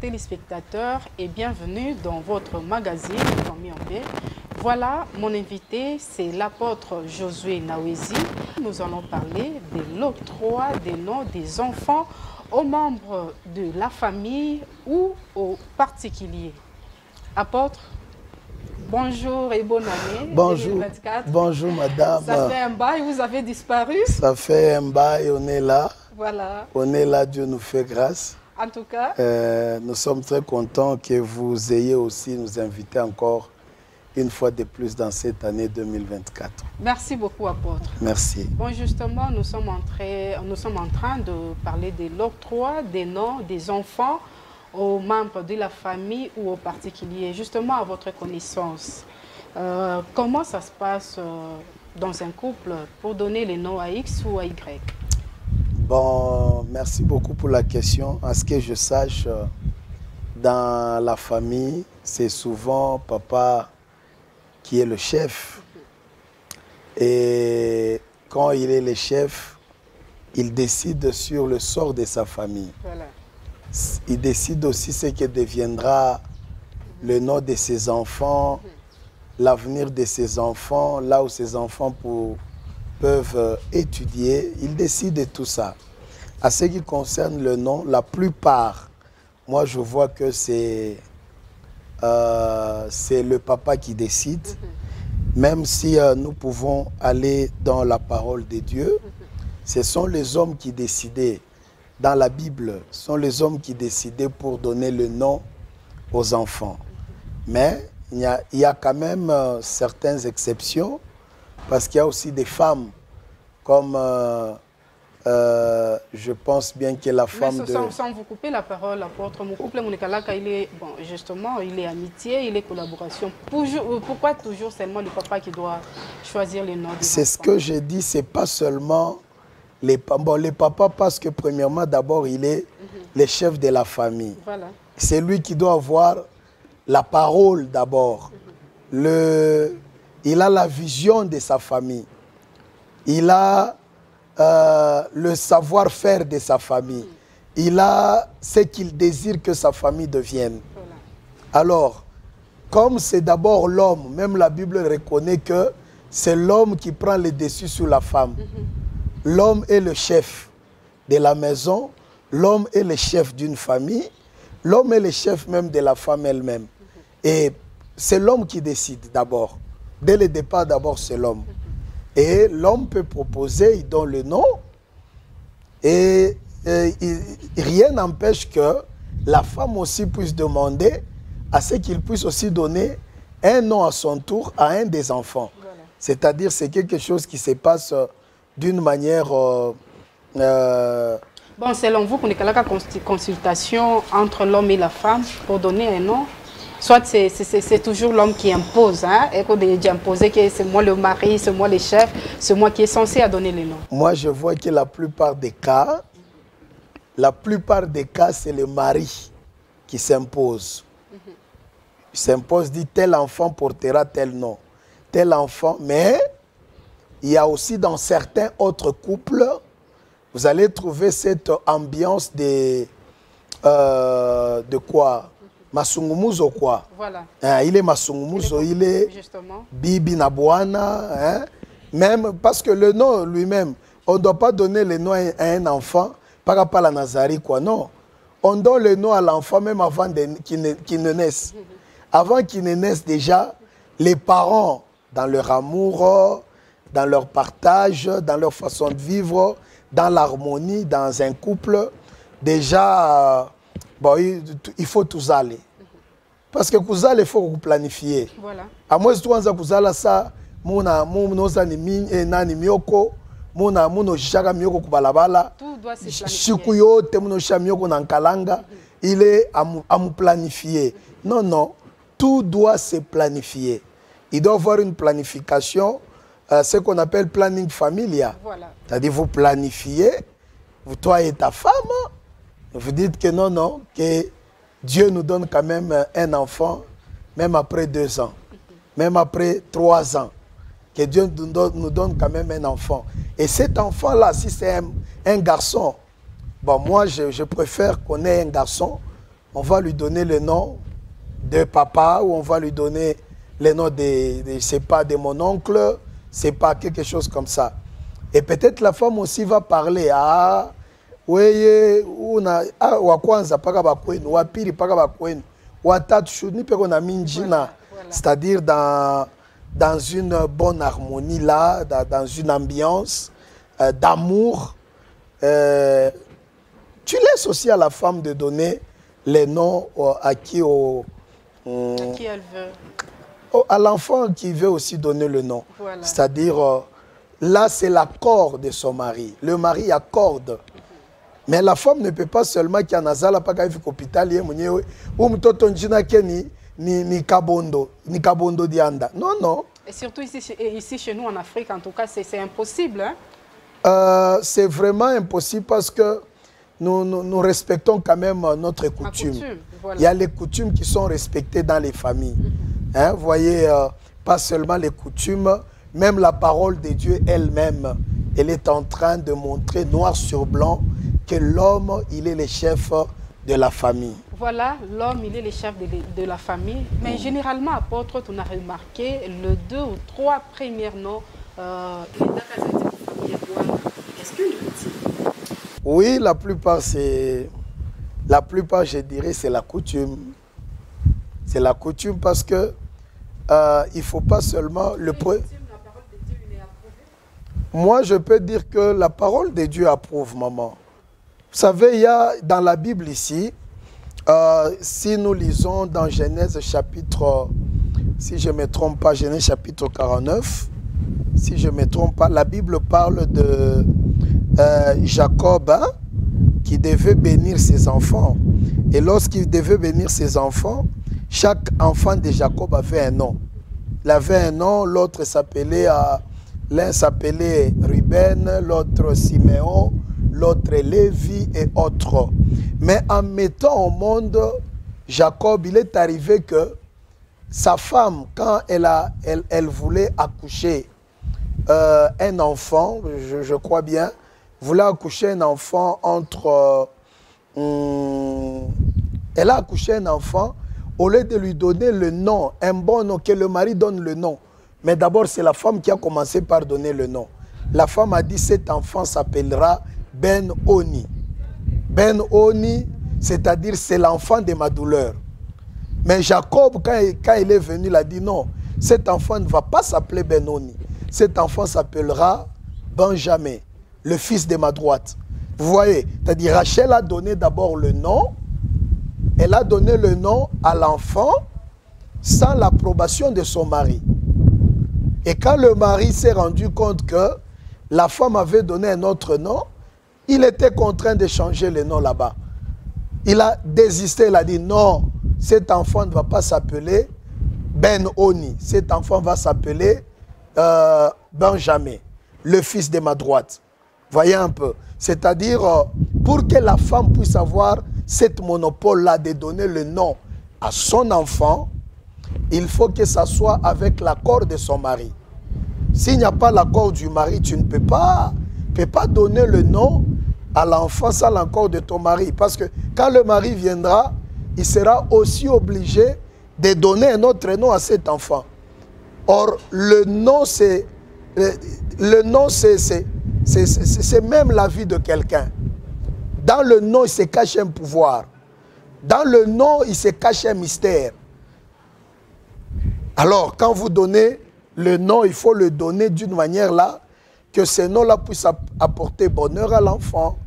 téléspectateurs et bienvenue dans votre magazine Famille en paix. Voilà, mon invité, c'est l'apôtre Josué Nawezi. Nous allons parler de l'octroi des noms des enfants aux membres de la famille ou aux particuliers. Apôtre, bonjour et bonne année. Bonjour, 2024. bonjour madame. Ça fait un bail, vous avez disparu. Ça fait un bail, on est là. Voilà. On est là, Dieu nous fait grâce. En tout cas, nous sommes très contents que vous ayez aussi nous invité encore une fois de plus dans cette année 2024. merci beaucoup, apôtre. Merci. Bon, justement, nous sommes en train de parler de l'octroi des noms des enfants aux membres de la famille ou aux particuliers. Justement, à votre connaissance, comment ça se passe dans un couple pour donner les noms à X ou à Y? Bon, merci beaucoup pour la question. À ce que je sache, dans la famille, c'est souvent papa qui est le chef. Et quand il est le chef, il décide sur le sort de sa famille. Voilà. Il décide aussi ce que deviendra le nom de ses enfants, l'avenir de ses enfants, là où ses enfants peuvent étudier. Il décide de tout ça. À ce qui concerne le nom, la plupart, moi je vois que c'est le papa qui décide. Même si nous pouvons aller dans la parole de Dieu, ce sont les hommes qui décidaient. Dans la Bible, ce sont les hommes qui décidaient pour donner le nom aux enfants. Mais il y a quand même certaines exceptions, parce qu'il y a aussi des femmes, comme je pense bien que la femme sans vous couper la parole, apôtre, mon couple, il est, bon, justement, il est amitié, il est collaboration. Pourquoi toujours seulement le papa qui doit choisir les noms des enfants? C'est ce que je dis, c'est pas seulement les papas, parce que premièrement, d'abord, il est le chef de la famille. Voilà. C'est lui qui doit avoir la parole d'abord. Il a la vision de sa famille. Il a le savoir-faire de sa famille. Il a ce qu'il désire que sa famille devienne. Voilà. Alors, comme c'est d'abord l'homme, même la Bible reconnaît que c'est l'homme qui prend le dessus sur la femme. L'homme est le chef de la maison, l'homme est le chef d'une famille, l'homme est le chef même de la femme elle-même. Et c'est l'homme qui décide d'abord. Dès le départ, d'abord, c'est l'homme. Et l'homme peut proposer, il donne le nom. Et rien n'empêche que la femme aussi puisse demander à ce qu'il puisse aussi donner un nom à son tour à un des enfants. Voilà. C'est-à-dire c'est quelque chose qui se passe d'une manière... Bon, selon vous, qu'on est la consultation entre l'homme et la femme pour donner un nom, soit c'est toujours l'homme qui impose, hein, et qu'on dit imposer que c'est moi le mari, c'est moi le chef, c'est moi qui est censé à donner les noms. Moi, je vois que la plupart des cas, c'est le mari qui s'impose. Il s'impose, dit tel enfant portera tel nom, tel enfant, mais il y a aussi dans certains autres couples, vous allez trouver cette ambiance de quoi? Masungumuzo quoi. Voilà. Il est Masungumuzo, il est justement Bibi Nabouana. Hein? Même parce que le nom lui-même, on ne doit pas donner le nom à un enfant par rapport à la Nazari, quoi. Non. On donne le nom à l'enfant même avant qu'il ne naisse. Avant qu'il ne naisse déjà, les parents, dans leur amour, dans leur partage, dans leur façon de vivre, dans l'harmonie, dans un couple, déjà, bon, il faut tous aller. Parce que il faut vous planifier. Voilà. À moins que vous allez ça, tout doit se planifier. Il est à me planifier. Non, non, tout doit se planifier. Il doit y avoir une planification, ce qu'on appelle planning familial. Voilà. C'est-à-dire vous planifiez, toi et ta femme, vous dites que non, non, que Dieu nous donne quand même un enfant, même après 2 ans, même après 3 ans, que Dieu nous donne quand même un enfant. Et cet enfant-là, si c'est un garçon, bon, moi je préfère qu'on ait un garçon, on va lui donner le nom de papa ou on va lui donner le nom c'est pas de mon oncle, c'est pas quelque chose comme ça. Et peut-être la femme aussi va parler à weye una wa kwanza paka bakwenu wa pili paka bakwenu wa tatu shuni peko na minjina, c'est-à-dire dans une bonne harmonie là, dans une ambiance d'amour. Tu laisses aussi à la femme de donner les noms à qui elle veut. À l'enfant qui veut aussi donner le nom. Voilà. C'est-à-dire, là, c'est l'accord de son mari. Le mari accorde. Mais la femme ne peut pas seulement qu'il y a nazala pas qu'à hôpital ou ni kabondo dianda. Non, non. Et surtout ici chez nous en Afrique, en tout cas, c'est impossible. Hein? C'est vraiment impossible parce que nous respectons quand même notre coutume. Voilà. Il y a les coutumes qui sont respectées dans les familles. Hein, vous voyez, pas seulement les coutumes, même la parole de Dieu elle-même, elle est en train de montrer noir sur blanc que l'homme, il est le chef de la famille. Voilà, l'homme, il est le chef de la famille. Mais généralement, apôtre, on a remarqué les 2 ou 3 premiers noms. Est-ce que oui, la plupart, je dirais, c'est la coutume. C'est la coutume parce que il ne faut pas seulement le... Moi, je peux dire que la parole de Dieu approuve, maman. Vous savez, il y a dans la Bible ici, si nous lisons dans Genèse chapitre, si je ne me trompe pas, Genèse chapitre 49, si je ne me trompe pas, la Bible parle de Jacob, hein, qui devait bénir ses enfants. Et lorsqu'il devait bénir ses enfants, chaque enfant de Jacob avait un nom. Il avait un nom, l'autre s'appelait, l'un s'appelait Ruben, l'autre Siméon, l'autre Lévi et autres. Mais en mettant au monde Jacob, il est arrivé que sa femme, quand elle voulait accoucher un enfant, je crois bien, voulait accoucher un enfant entre... elle a accouché un enfant, au lieu de lui donner le nom, un bon nom, que le mari donne le nom. Mais d'abord, c'est la femme qui a commencé par donner le nom. La femme a dit, cet enfant s'appellera Ben-Oni. Ben-Oni, c'est-à-dire, c'est l'enfant de ma douleur. Mais Jacob, quand il est venu, il a dit, non, cet enfant ne va pas s'appeler Ben-Oni. Cet enfant s'appellera Benjamin, le fils de ma droite. Vous voyez, c'est-à-dire, Rachel a donné d'abord le nom. Elle a donné le nom à l'enfant sans l'approbation de son mari. Et quand le mari s'est rendu compte que la femme avait donné un autre nom, il était contraint de changer le nom là-bas. Il a désisté, il a dit non, cet enfant ne va pas s'appeler Ben-Oni. Cet enfant va s'appeler Benjamin, le fils de ma droite. Voyez un peu. C'est-à-dire, pour que la femme puisse avoir cette monopole-là de donner le nom à son enfant, il faut que ça soit avec l'accord de son mari. S'il n'y a pas l'accord du mari, tu ne peux pas donner le nom à l'enfant sans l'accord de ton mari. Parce que quand le mari viendra, il sera aussi obligé de donner un autre nom à cet enfant. Or, le nom, c'est même la vie de quelqu'un. Dans le nom, il se cache un pouvoir. Dans le nom, il se cache un mystère. Alors, quand vous donnez le nom, il faut le donner d'une manière là, que ce nom-là puisse apporter bonheur à l'enfant,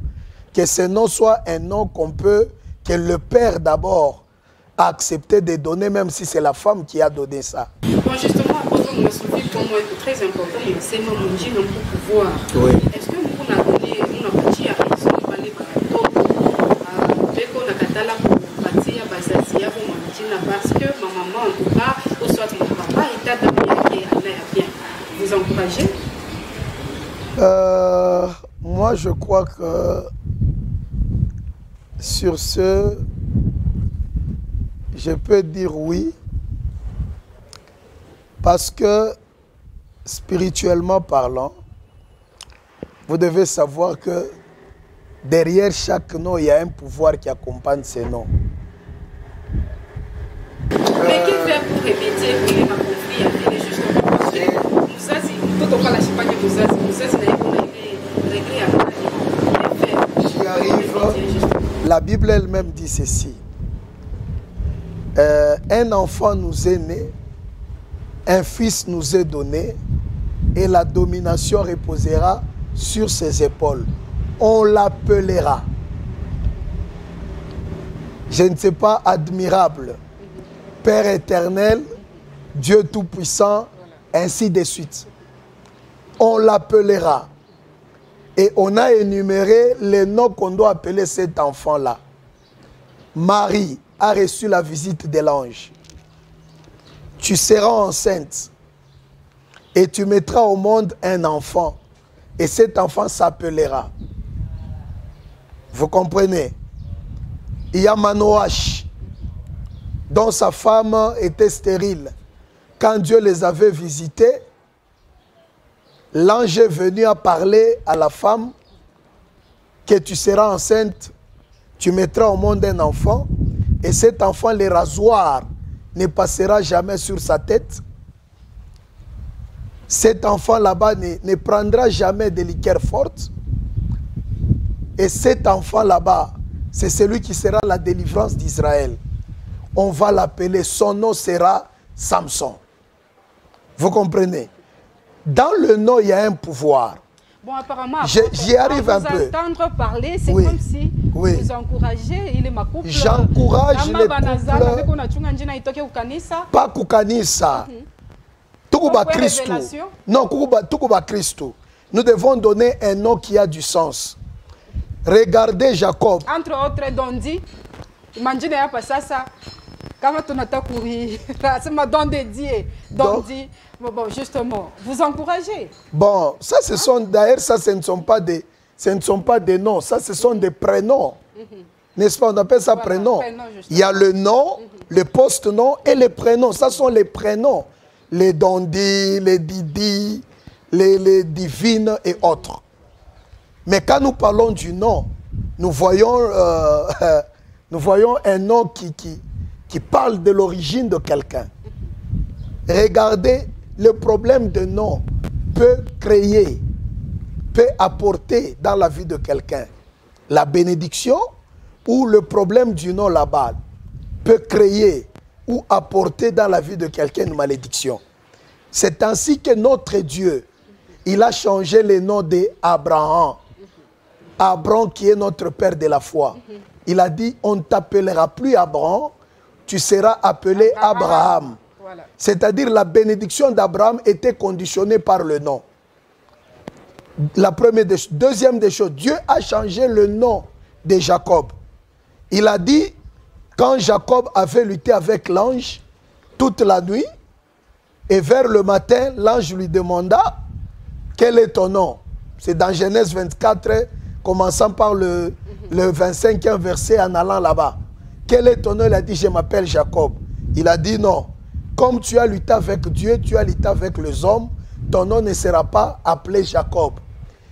que ce nom soit un nom que le père d'abord a accepté de donner, même si c'est la femme qui a donné ça. Bon, justement, on m'a soulevé comme très important, c'est mon pouvoir. Oui. Est-ce que nous avons donné une petite raison pour aller parce que ma maman, en tout cas, ou soit mon papa, il t'a donné bien. Vous encouragez? Moi, je crois que sur ce, je peux dire oui, parce que spirituellement parlant, vous devez savoir que derrière chaque nom, il y a un pouvoir qui accompagne ces noms. La Bible elle-même dit ceci. Un enfant nous est né, un fils nous est donné, et la domination reposera sur ses épaules. On l'appellera. Je ne sais pas, admirable, Père éternel, Dieu tout-puissant, ainsi de suite. On l'appellera. Et on a énuméré les noms qu'on doit appeler cet enfant-là. Marie a reçu la visite de l'ange. Tu seras enceinte et tu mettras au monde un enfant. Et cet enfant s'appellera. Vous comprenez? Il y a Manoach, dont sa femme était stérile. Quand Dieu les avait visités, l'ange est venu à parler à la femme que tu seras enceinte, tu mettras au monde un enfant, et cet enfant, les rasoirs, ne passera jamais sur sa tête. Cet enfant là-bas ne prendra jamais de liqueur forte. Et cet enfant là-bas, c'est celui qui sera la délivrance d'Israël. On va l'appeler, son nom sera Samson. Vous comprenez? Dans le nom, il y a un pouvoir. Bon, apparemment, j'y arrive un peu. Entendre parler, c'est comme si vous encouragez, il est ma couple. J'encourage les couples. Pas kukanisa. Tukuba Christo. Non, Tukuba Christo. Nous devons donner un nom qui a du sens. Regardez Jacob. Entre autres, Dondi. Imagine ya pasasa. Quand on a couru, c'est ma don dédié. Dondi. Bon, justement, vous encouragez. Bon, ça, ce sont d'ailleurs, ça, ce ne sont pas des noms. Ça, ce sont des prénoms. N'est-ce pas? On appelle ça prénom. Il y a le nom, le post-nom et les prénoms. Ça sont les prénoms. Les Dondi, les Didi, les divines et autres. Mais quand nous parlons du nom, nous voyons un nom qui parle de l'origine de quelqu'un. Regardez, le problème de nom peut créer, peut apporter dans la vie de quelqu'un la bénédiction, ou le problème du nom là-bas peut créer ou apporter dans la vie de quelqu'un une malédiction. C'est ainsi que notre Dieu, il a changé le nom d'Abraham. Abraham qui est notre père de la foi. Il a dit, on ne t'appellera plus Abraham, tu seras appelé Abraham. Voilà. C'est-à-dire la bénédiction d'Abraham était conditionnée par le nom. La première des choses. Deuxième des choses, Dieu a changé le nom de Jacob. Il a dit, quand Jacob avait lutté avec l'ange toute la nuit, et vers le matin, l'ange lui demanda, quel est ton nom? C'est dans Genèse 24, commençant par le 25e verset en allant là-bas. Quel est ton nom? Il a dit, je m'appelle Jacob. Il a dit non. Comme tu as lutté avec Dieu, tu as lutté avec les hommes, ton nom ne sera pas appelé Jacob.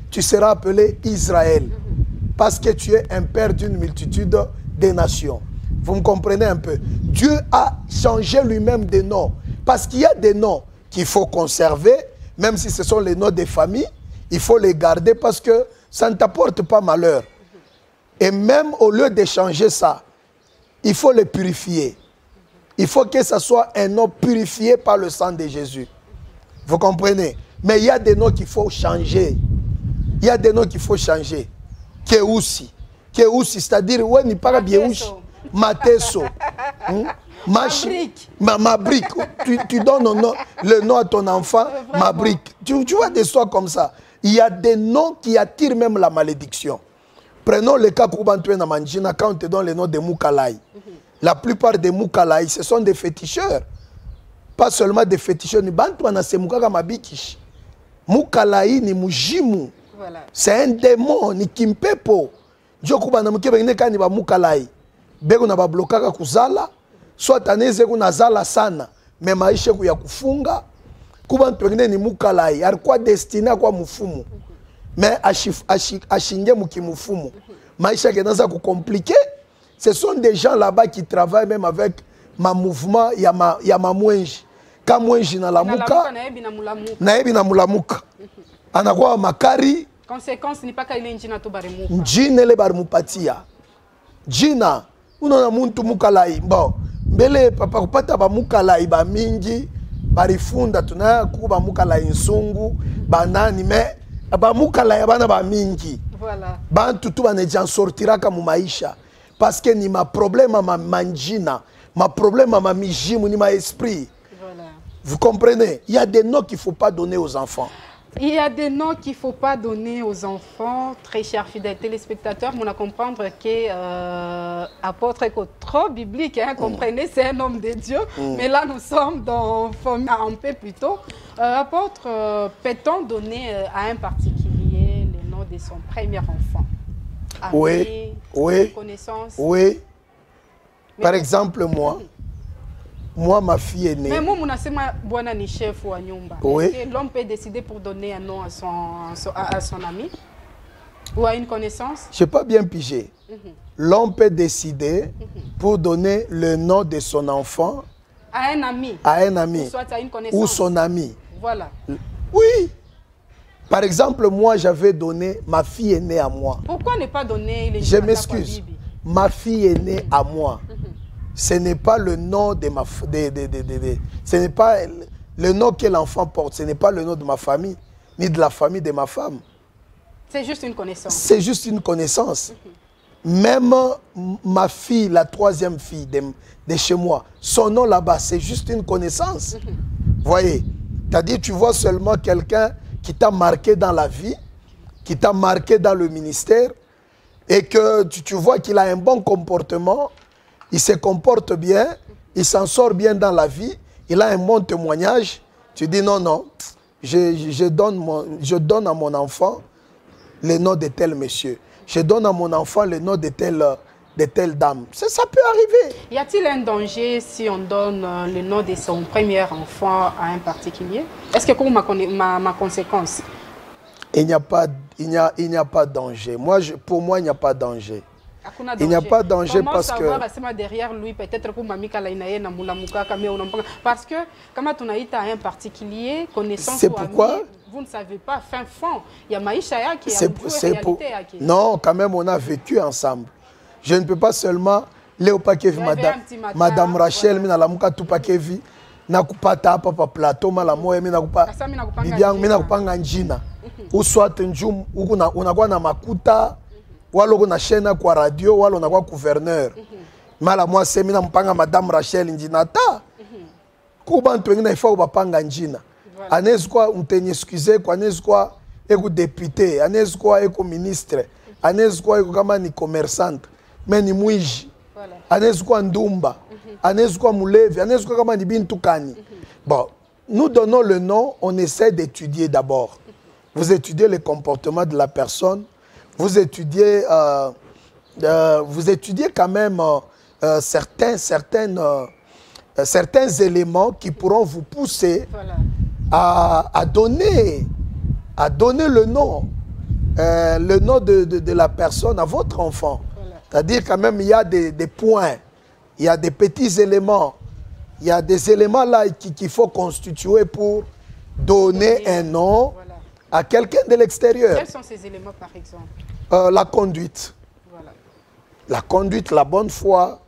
Tu seras appelé Israël. Parce que tu es un père d'une multitude de nations. Vous me comprenez un peu? Dieu a changé lui-même des noms. Parce qu'il y a des noms qu'il faut conserver, même si ce sont les noms des familles, il faut les garder parce que ça ne t'apporte pas malheur. Et même au lieu de changer ça, il faut les purifier. Il faut que ce soit un nom purifié par le sang de Jésus. Vous comprenez? Mais il y a des noms qu'il faut changer. Il y a des noms qu'il faut changer. Keousi. Keousi, c'est-à-dire, ouais, ni pas bien. Mateso. Ma brique. Tu donnes le nom à ton enfant, ma brique. Tu vois des histoires comme ça. Il y a des noms qui attirent même la malédiction. Prenons le cas Koubantué Namanjina, quand on te donne le nom de Moukalai. La plupart des Moukalai, ce sont des féticheurs. Pas seulement des féticheurs. Ni Bantuana, c'est Moukaka Mabikish. Moukalai ni Mujimu. C'est un démon, ni Kimpepo. Djokouba Namukebe Neka ni ba Moukalai. Bego na ba blokaka kuzala. Soit aneze kuna zala sana. Mais maisha ya kufunga. Kubantu ni Moukalai. Alikuwa destiné kwa mufumu. Mais ashinge mukimufumu. Maisha kenaza kukompliqué. Ce sont des gens là-bas qui travaillent même avec ma mouvement, il y a ma mouenge. kamwenji na lamuka na yebi na mulamuka anakuwa makari conséquence ni paka ile njina to barimuka njina ile barimupatia jina unaona muntu mukalai bon mbele papa kupata ba mukalai ba mingi barifunda tunaya kuba mukalai nsungu banani me ba mukalai bana ba mingi voilà bantu tu baneja sortiraka mu maisha parce que ni ma problème ma manjina ma problème ma mijimu ni ma esprit. Voilà. Vous comprenez? Il y a des noms qu'il ne faut pas donner aux enfants. Il y a des noms qu'il ne faut pas donner aux enfants. Très chers fidèles téléspectateurs, on a comprendre que apôtre est trop biblique, hein, comprenez, c'est un homme de Dieu. Mais là, nous sommes dans un peu plus tôt. Apôtre, peut-on donner à un particulier le nom de son premier enfant? Ami, oui, oui, connaissance. Oui. Par exemple, moi, ma fille est née. Mais moi, je suis un chef ou un nyumba. Oui. Est-ce que l'homme peut décider pour donner un nom à son ami ou à une connaissance? Je n'ai pas bien pigé. L'homme peut décider pour donner le nom de son enfant à un ami. À un ami. Ou soit à une connaissance. Ou son ami. Voilà. Oui. Par exemple, moi, j'avais donné, ma fille est née à moi. Pourquoi ne pas donner les Je m'excuse. Ma fille est née à moi. Ce n'est pas le nom de ma ce n'est pas le nom que l'enfant porte, ce n'est pas le nom de ma famille, ni de la famille de ma femme. C'est juste une connaissance. C'est juste une connaissance. Même ma fille, la troisième fille de chez moi, son nom là-bas, c'est juste une connaissance. Voyez, c'est-à-dire tu vois seulement quelqu'un qui t'a marqué dans la vie, qui t'a marqué dans le ministère, et que tu vois qu'il a un bon comportement, il se comporte bien, il s'en sort bien dans la vie, il a un bon témoignage. Tu dis non, non, je donne à mon enfant le nom de tel monsieur. Je donne à mon enfant le nom de telle dame. Ça peut arriver. Y a-t-il un danger si on donne le nom de son premier enfant à un particulier? Est-ce que comme ma conséquence? Il n'y a pas de danger. Pour moi, il n'y a pas de danger. Il n'y a pas de danger parce que... derrière lui, peut-être parce que, comme on a dit à un particulier, connaissance c'est pourquoi ami, vous ne savez pas, fin fond, il y a Maïcha qui a une réalité. Non, quand même, on a vécu ensemble. Je ne peux pas seulement... Léo Pakevi, Madame Rachel, mina la muka tu Pakevi, na kupata papa plateau, ma la moye, mina kupa... Bibiang, mina kupanga njina. Ou soit njum, unakuwa na makuta, walo na chaîne kwa radio, walo na kwa gouverneur. Mala moi c'est mina mpanga Madame Rachel njinata. Kubantu wengine ifaa ubapanga njina. Anezi kwa mtenye excuse kwa anezi kwa eko député, anezi kwa eko ministre, anezi kwa eko kama ni commerçante, mais ni mwiji. Anezi kwa ndumba, anezi kwa mulevi, anezi kwa kama ni bintu kani. Bon, nous donnons le nom, on essaie d'étudier d'abord. Vous étudiez le comportement de la personne, vous étudiez quand même certains éléments qui pourront vous pousser à donner le nom de la personne à votre enfant. C'est-à-dire quand même il y a des points, il y a des petits éléments, il y a des éléments là qu'il faut constituer pour donner un nom à quelqu'un de l'extérieur. Quels sont ces éléments par exemple? La conduite. Voilà. La conduite, la bonne foi.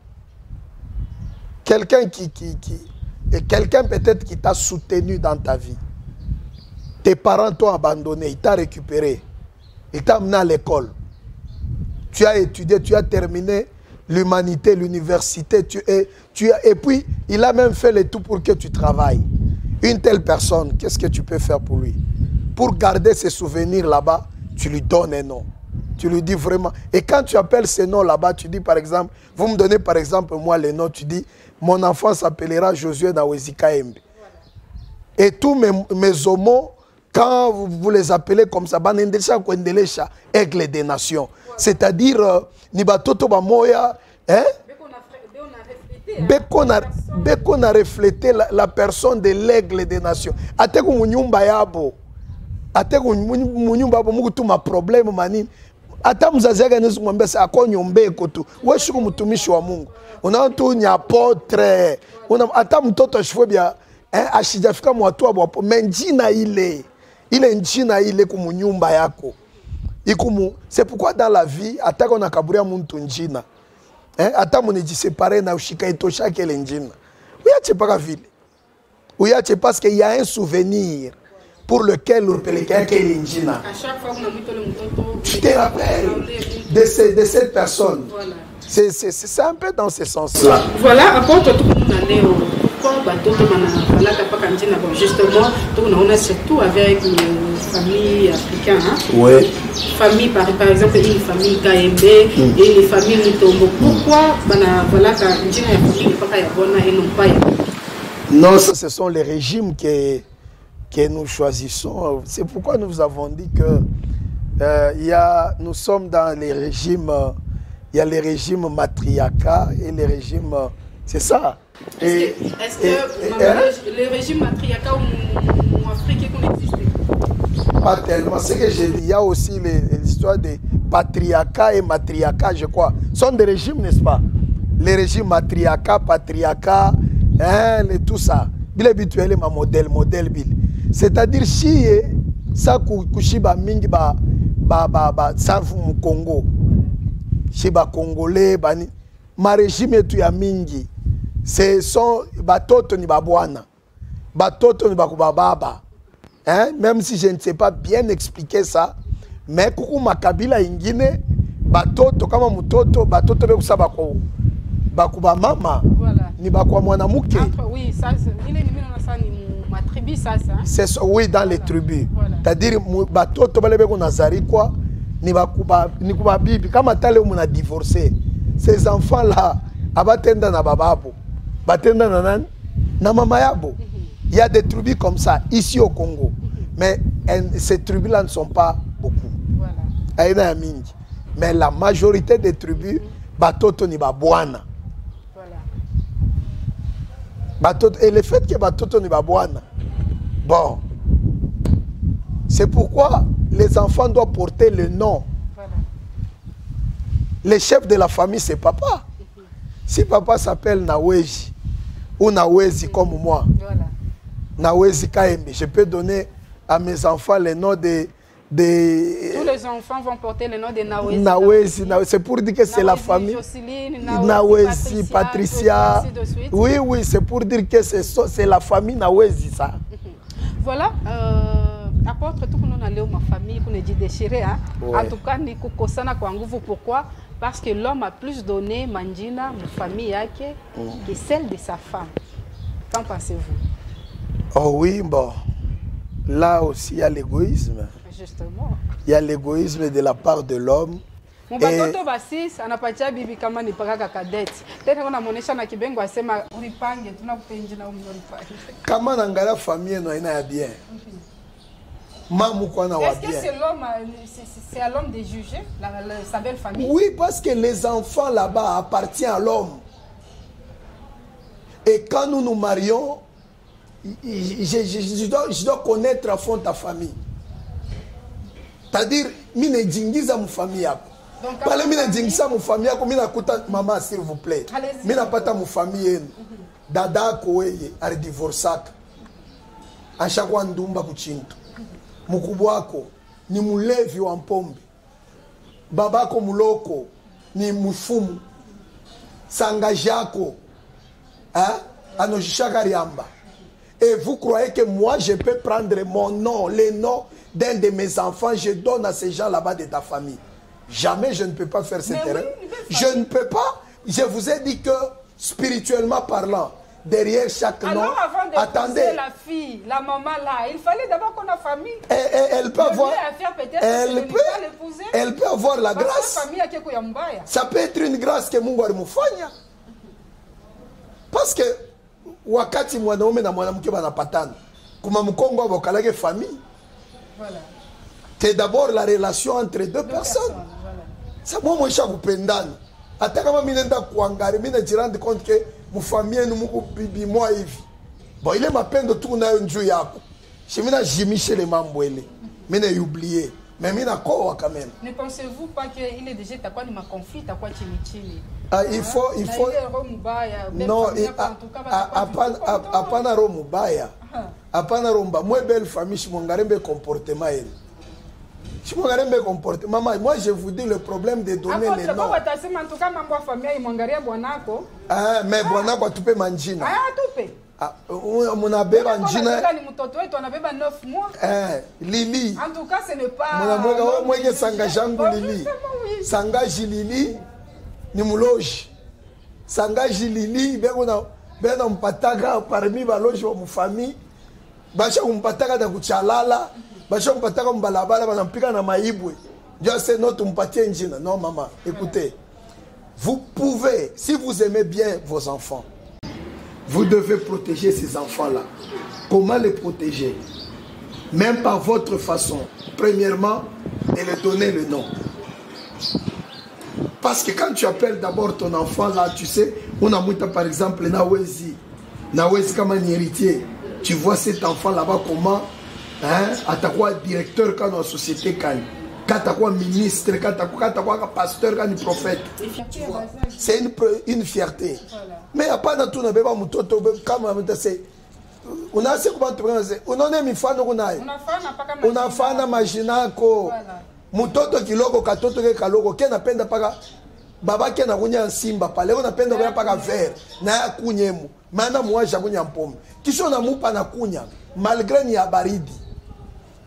Quelqu'un quelqu'un peut-être qui t'a soutenu dans ta vie. Tes parents t'ont abandonné, il t'a récupéré. Il t'a amené à l'école. Tu as étudié, tu as terminé l'humanité, l'université. Et puis, il a même fait le tout pour que tu travailles. Une telle personne, qu'est-ce que tu peux faire pour lui? Pour garder ses souvenirs là-bas, tu lui donnes un nom. Tu lui dis vraiment. Et quand tu appelles ce nom là-bas, tu dis par exemple, vous me donnez par exemple moi le nom, tu dis, mon enfant s'appellera Josué Nawezi Kaembe. Et tous mes homos, quand vous les appelez comme ça, aigle des nations. C'est-à-dire, Nibatoto Bamoya, hein? Dès qu'on a reflété la personne de l'aigle des nations. Ateko munyumba yabo. Ateko munyumba yabo mukutu ma problème manini. Ata mzazi yake anaweza kumwambia sasa akonyombe tu. Wewe shuku mtumishi wa Mungu. Unaona tu ni apotre. Hata mtoto ashifwe bia ashijafika mwatu abwapo mais njina ile njina ile kumunyumba yako ikumu. C'est pourquoi dans la vie atako na kaburia muntu njina ata muniji séparé na ushika itosha kele njina uyache paka vile uyache parce qu'il y a un souvenir pour lequel urpeleka kele njina. À chaque fois qu'on a mis le mouton, tu te rappelles de cette personne. Voilà. C'est un peu dans ce sens-là. Voilà, apporte tout le monde allait au justement, on a surtout avec une famille africaine. Hein? Oui. Famille, par exemple, une famille KMB et une famille Mutombo. Pourquoi voilà, non, ce sont les régimes que nous choisissons. C'est pourquoi nous avons dit que nous sommes dans les régimes. Il y a les régimes matriarcat et les régimes... C'est ça. Est-ce que le régime matriarcat ou africain existe? Pas tellement. C'est que j'ai dit. Il y a aussi l'histoire des patriarcat et matriarcat, je crois. Ce sont des régimes, n'est-ce pas? Les régimes matriarcat, patriarcat, tout ça. Il est habituel, ma modèle. C'est-à-dire, si ça kushiba mingi ba safu mu Congo. Shiba Congolais, ma régime etu ya mingi. Ce sont batoto ni babwana. Batoto ni bakubababa. Même si je ne sais pas bien expliquer ça, mais kuku makabila ingine batoto kama mutoto batoto bekusa bakuba mama. Voilà. Ni bakwa mwanamuke. Oui, ça il est ça ni ma tribu ça. C'est oui dans les tribus. Voilà. C'est-à-dire batoto balebe ko nazari quoi. Ni kuba bibi kama tale muna divorcé. Ces enfants là abatenda na bababo. Batenda na nan na mama yabo. Il y a des tribus comme ça ici au Congo. Mais ces tribus-là ne sont pas beaucoup. Voilà. Mais la majorité des tribus, batoto ni babwana. Voilà. Batoto, et le fait que batoto ni babwana, bon, c'est pourquoi les enfants doivent porter le nom. Voilà. Le chef de la famille, c'est papa. Si papa s'appelle Naweji ou Nawezi comme moi, voilà. Nawezi KMB, je peux donner à mes enfants le nom de... Tous les enfants vont porter le nom de Nawezi. Nawezi, c'est pour dire que c'est la famille. Jocelyne, Nawezi, Patricia. Oui, oui, c'est pour dire que c'est la famille Nawezi, ça. Voilà. Apporte tout le monde allait ma famille pour ne dire déchirer. Hein? Ouais. En tout cas, ni kukosana kwa nguvu. Pourquoi? Parce que l'homme a plus donné manjina, ma famille yake, que celle de sa femme. Qu'en pensez-vous? Oh oui, bon. Là aussi, il y a l'égoïsme. Justement. Il y a l'égoïsme de la part de l'homme. Mon batoto basis anapatia bibi kama ni paka kadeti. Tena kuna muonesha na kibengo asema ulipange tunakupenja na umlipange. Kama nangala famille no ina ya bien. Mamu kwa na wa bien. Est-ce que c'est l'homme c'est à l'homme de juger sa belle famille? Oui, parce que les enfants là-bas appartiennent à l'homme. Et quand nous nous marions, je dois connaître à fond ta famille. C'est-à-dire, mine djingiza mu famille yako. Pale mine djingisa mu famille yako, mina kuta maman s'il vous plaît. Mina pata mu famille yenu. Dada ko weye ari divorcaka. Ashakwa ndumba kuchintu. Mukubwa wako ni mulevi wa mpombe. Babako muloko ni mufumu. Sangajako anojishaka riamba. Et vous croyez que moi, je peux prendre mon nom, le nom d'un de mes enfants, je donne à ces gens là-bas de ta famille. Jamais je ne peux pas faire cette erreur. Je ne peux pas. Je vous ai dit que, spirituellement parlant, derrière chaque nom... Alors avant d'épouser la fille, la maman là, il fallait d'abord qu'on a famille. Elle peut avoir... Elle peut avoir la grâce. Ça peut être une grâce que Mungu alimufanya. Parce que... wakati mwanaume na mwanamke banapatana kuma mkongo abokalake famille. Voilà. C'est d'abord la relation entre deux personnes. Voilà. Ça moi mwisha kupendana. Hata kama mimi nenda kuangalia mimi najirandi compte que mu famille nous muko bibi moi hivi. Bon ile mapendo tu nayo njoo yako. Shimina jimishe le mambo ile. Mimi na oublier. Mais mina koa quand même. Ne pensez-vous pas qu'il est déjà quoi ni ma conflit à quoi chini? Ah, il faut non, apana ro mubaya. Apana romba. Moi belle famille shimongarembe comportement elle. Shimongarembe comportement. Maman, moi je vous dis le problème de donner les noms. Ah, mais bwanako tupe manjina. Ah, tupe. Ah, mon abeba njina. Lili. En tout cas, ce n'est pas. Mon amour, moi je sanga jangu Lili. Sanga Lili ni muloji. Sanga Lili bena mpataka parmi baloji wa mfamille. Basha mpataka da kuchalala. Basha mpataka mbalabala banampika na maibwe. Dieu sait notre mpatie njina. Non maman, écoutez. Vous pouvez, si vous aimez bien vos enfants, vous devez protéger ces enfants-là. Comment les protéger? Même par votre façon. Premièrement, de leur donner le nom. Parce que quand tu appelles d'abord ton enfant, là, tu sais, on a mouta par exemple, Nawezi comme un héritier. Tu vois cet enfant là-bas comment, hein, à ta quoi directeur quand dans la société, quand tu quoi ministre, quand tu quoi pasteur, quand tu prophète. C'est une fierté. Voilà. Mais il n'y a pas de tout, on a assez comment tu on a mis fana on a fana majinako mutoto kiloko katoto ke kaloko ke napenda paka baba ke na kunya simba pale on napenda kwa paka vert na kunyemu maana muaja kunya mpome kisho na mupa na kunya malgré ni ya baridi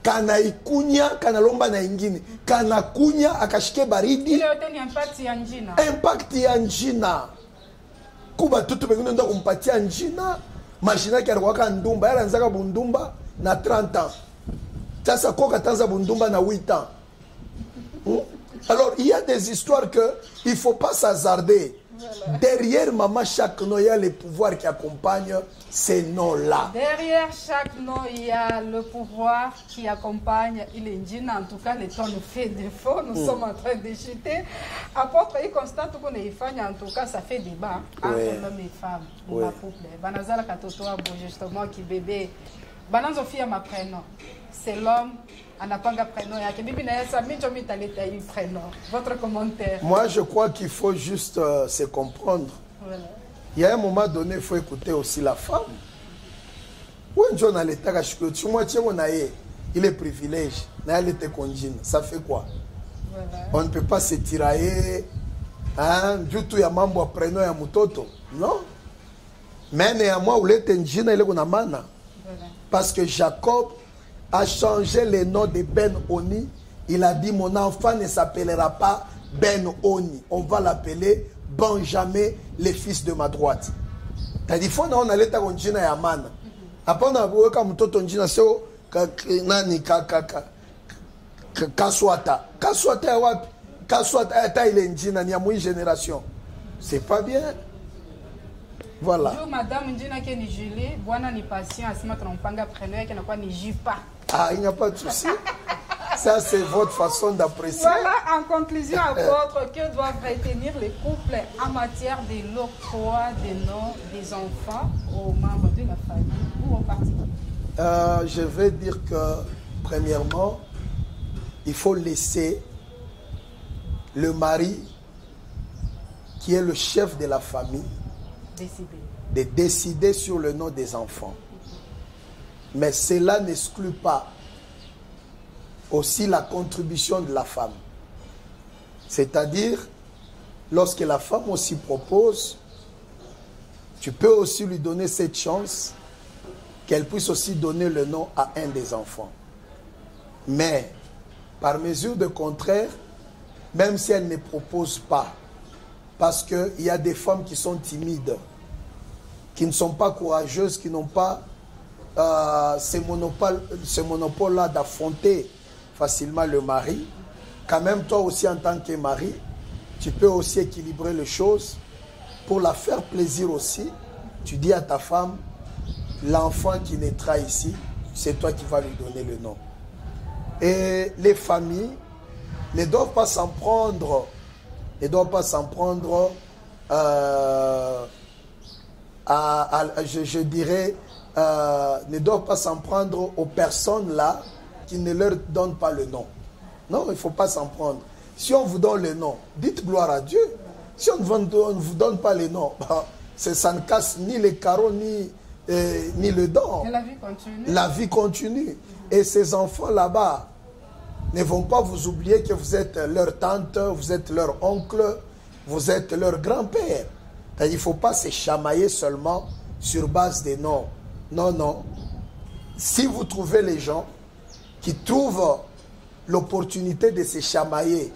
kana ikunya kana lomba na ingine kana kunya akashike baridi ile yote ni impact ya njina kuba tutu bengine ndo kumpatia njina machina qui a ndumba elle anzaka bundumba na 30 ans sasa koka tanza bundumba na 8 ans. Alors il y a des histoires que il faut pas s'hasarder. Voilà. Derrière maman chaque nom il y a le pouvoir qui accompagne ces noms-là. Derrière chaque nom il y a le pouvoir qui accompagne l'Indina. En tout cas le temps nous fait défaut. Nous sommes en train de chuter. Apôtre il constate qu'on est fan. En tout cas ça fait débat entre hommes et femmes. Ma couple. Banazala katoto abo justement qui bébé. Bananzo fille ma prénom. C'est l'homme. Anapanga prénom yake. Bibi na yesa minjo mitaleta il prénom. Votre commentaire. Moi je crois qu'il faut juste se comprendre. Voilà. Il y a un moment donné, il faut écouter aussi la femme. Il est privilège. Ça fait quoi? Voilà. On ne peut pas se tirailler. Du tout, il y a mambo prénom ya mutoto. Non. Mais néanmoins, il est un parce que Jacob a changé le nom de Ben Oni. Il a dit, mon enfant ne s'appellera pas Ben Oni. On va l'appeler Benjamin, le fils de ma droite. C'est-à-dire qu'il faut qu'on allait à Njina Yamana. Après, on a vu que Moutoto Njina, c'est Nani Kaswata. Kaswata, il est Njina, il y a moins de génération. C'est pas bien. Voilà. Bonjour, madame Njina qui est Julie. Bonne ni patient, à ce moment on panga preneur qui n'a pas ni jipa. Ah, il n'y a pas de souci. Ça, c'est votre façon d'apprécier. Voilà, en conclusion, apôtre, que doivent retenir les couples en matière de l'octroi des noms des enfants aux membres de la famille ou en particulier? Je vais dire que, premièrement, il faut laisser le mari, qui est le chef de la famille, de décider sur le nom des enfants. Mais cela n'exclut pas aussi la contribution de la femme. C'est-à-dire, lorsque la femme aussi propose, tu peux aussi lui donner cette chance qu'elle puisse aussi donner le nom à un des enfants. Mais, par mesure de contraire, même si elle ne propose pas, parce qu'il y a des femmes qui sont timides, qui ne sont pas courageuses, qui n'ont pas ce monopole-là d'affronter facilement le mari. Quand même, toi aussi en tant que mari, tu peux aussi équilibrer les choses pour la faire plaisir aussi. Tu dis à ta femme, l'enfant qui naîtra ici, c'est toi qui vas lui donner le nom. Et les familles ne doivent pas s'en prendre, je dirais, ne doivent pas s'en prendre aux personnes là qui ne leur donnent pas le nom. Non, il ne faut pas s'en prendre. Si on vous donne le nom, dites gloire à Dieu. Si on ne vous donne pas le nom, bah, ça ne casse ni les carreaux, ni le don. Et la vie continue. La vie continue. Et ces enfants là-bas ne vont pas vous oublier que vous êtes leur tante, vous êtes leur oncle, vous êtes leur grand-père. Il ne faut pas se chamailler seulement sur base des noms. Non, non. Si vous trouvez les gens qui trouvent l'opportunité de se chamailler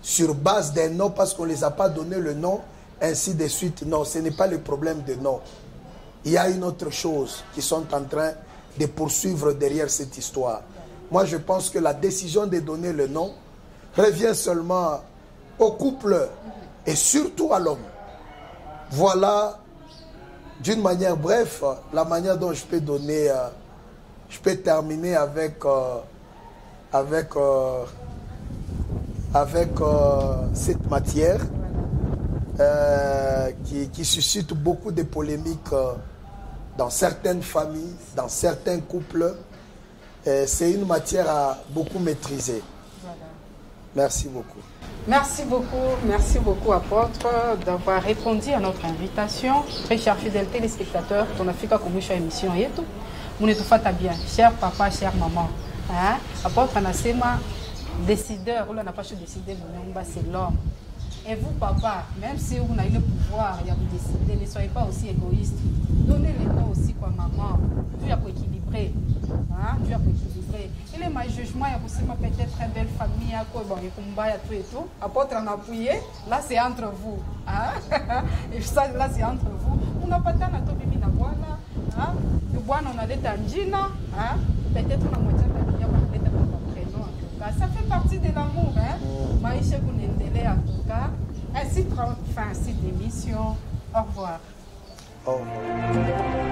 sur base d'un nom parce qu'on ne les a pas donné le nom, ainsi de suite, non, ce n'est pas le problème de nom. Il y a une autre chose qui sont en train de poursuivre derrière cette histoire. Moi, je pense que la décision de donner le nom revient seulement au couple et surtout à l'homme. Voilà, d'une manière bref, la manière dont je peux donner, je peux terminer avec cette matière qui suscite beaucoup de polémiques dans certaines familles, dans certains couples. C'est une matière à beaucoup maîtriser. Voilà. Merci beaucoup. Merci beaucoup apôtre d'avoir répondu à notre invitation. Très chers fidèles téléspectateurs, ton Africa Kumusha émission yetu. Nous nous fata bien, cher papa, chère maman. Hein? Apôtre Anasema, décideur, ou n'a pas décider, c'est l'homme. Et vous, papa, même si vous avez le pouvoir, il y a vous décider, ne soyez pas aussi égoïste. Donnez les noms aussi comme maman. Dieu a pour équilibrer. Hein? Dieu a pour équilibrer. Et les mauvais jugements, il y a aussi peut-être une belle famille, bon, il y a combat, il y a tout et tout. Apôtre en appuyé, là c'est entre vous. Hein? Et ça, là c'est entre vous. On n'a pas tant à tout bibi na boana. Le boana, on a des tangina. Peut-être on a moitié de la vie, on a peut-être pas prénom en tout cas. Ça fait partie de l'amour. Maïcha Kounendele en tout cas. Ainsi prend fin cette émission. Au revoir. Au revoir.